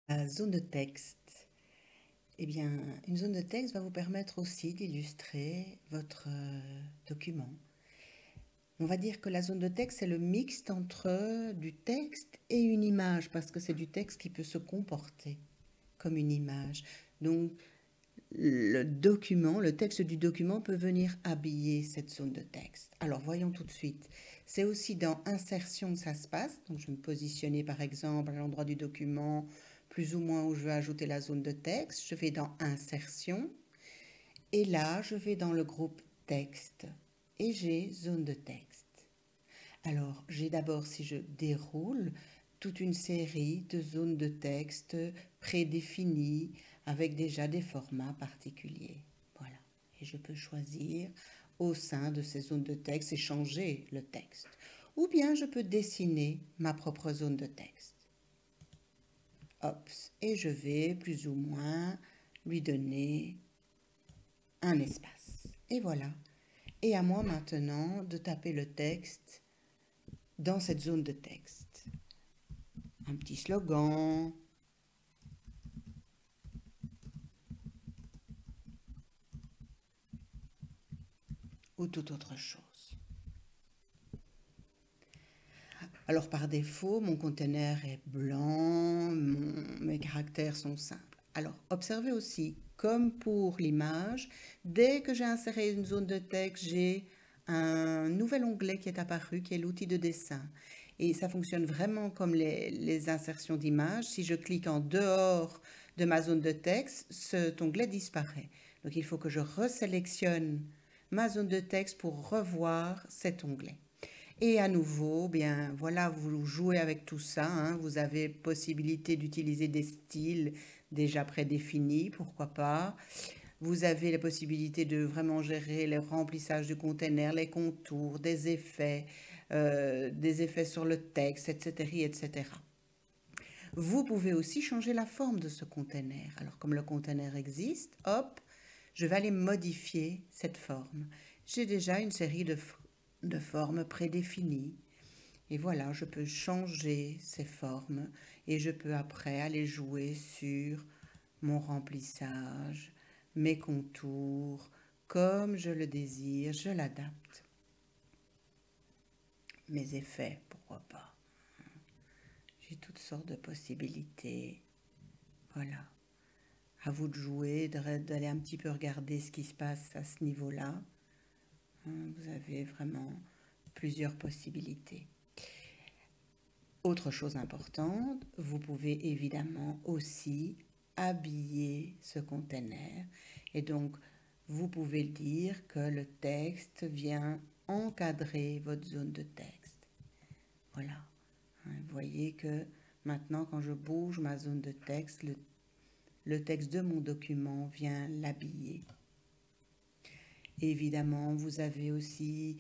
La zone de texte. Eh bien, une zone de texte va vous permettre aussi d'illustrer votre document. On va dire que la zone de texte, c'est le mixte entre du texte et une image, parce que c'est du texte qui peut se comporter comme une image. Donc, le texte du document peut venir habiller cette zone de texte. Alors, voyons tout de suite. C'est aussi dans insertion que ça se passe. Donc, je vais me positionner par exemple à l'endroit du document, plus ou moins où je veux ajouter la zone de texte. Je vais dans insertion. Et là, je vais dans le groupe texte. Et j'ai zone de texte. Alors, j'ai d'abord, si je déroule, toute une série de zones de texte prédéfinies avec déjà des formats particuliers. Voilà. Et je peux choisir au sein de ces zones de texte et changer le texte. Ou bien je peux dessiner ma propre zone de texte. Hop, et je vais plus ou moins lui donner un espace. Et voilà. Et à moi maintenant de taper le texte dans cette zone de texte. Un petit slogan, ou toute autre chose. Alors par défaut, mon conteneur est blanc, mes caractères sont simples. Alors observez aussi, comme pour l'image, dès que j'ai inséré une zone de texte, j'ai un nouvel onglet qui est apparu, qui est l'outil de dessin. Et ça fonctionne vraiment comme les insertions d'images. Si je clique en dehors de ma zone de texte, cet onglet disparaît. Donc il faut que je resélectionne ma zone de texte pour revoir cet onglet. Et à nouveau, bien voilà, vous jouez avec tout ça, hein. Vous avez possibilité d'utiliser des styles déjà prédéfinis, pourquoi pas. Vous avez la possibilité de vraiment gérer le remplissage du container, les contours, des effets sur le texte, etc., etc. Vous pouvez aussi changer la forme de ce container. Alors comme le container existe, hop, je vais aller modifier cette forme. J'ai déjà une série de formes prédéfinies. Et voilà, je peux changer ces formes et je peux après aller jouer sur mon remplissage, mes contours, comme je le désire, je l'adapte. Mes effets, pourquoi pas. J'ai toutes sortes de possibilités. Voilà. À vous de jouer, d'aller un petit peu regarder ce qui se passe à ce niveau-là. Vous avez vraiment plusieurs possibilités. Autre chose importante, vous pouvez évidemment aussi habiller ce conteneur. Et donc, vous pouvez dire que le texte vient encadrer votre zone de texte. Voilà. Vous voyez que maintenant, quand je bouge ma zone de texte, le texte de mon document vient l'habiller. Évidemment, vous avez aussi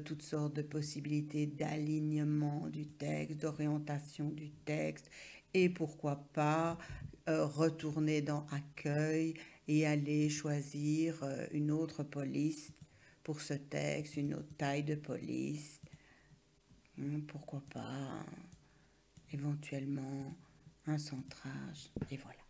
toutes sortes de possibilités d'alignement du texte, d'orientation du texte et pourquoi pas retourner dans Accueil et aller choisir une autre police pour ce texte, une autre taille de police. Pourquoi pas éventuellement un centrage et voilà.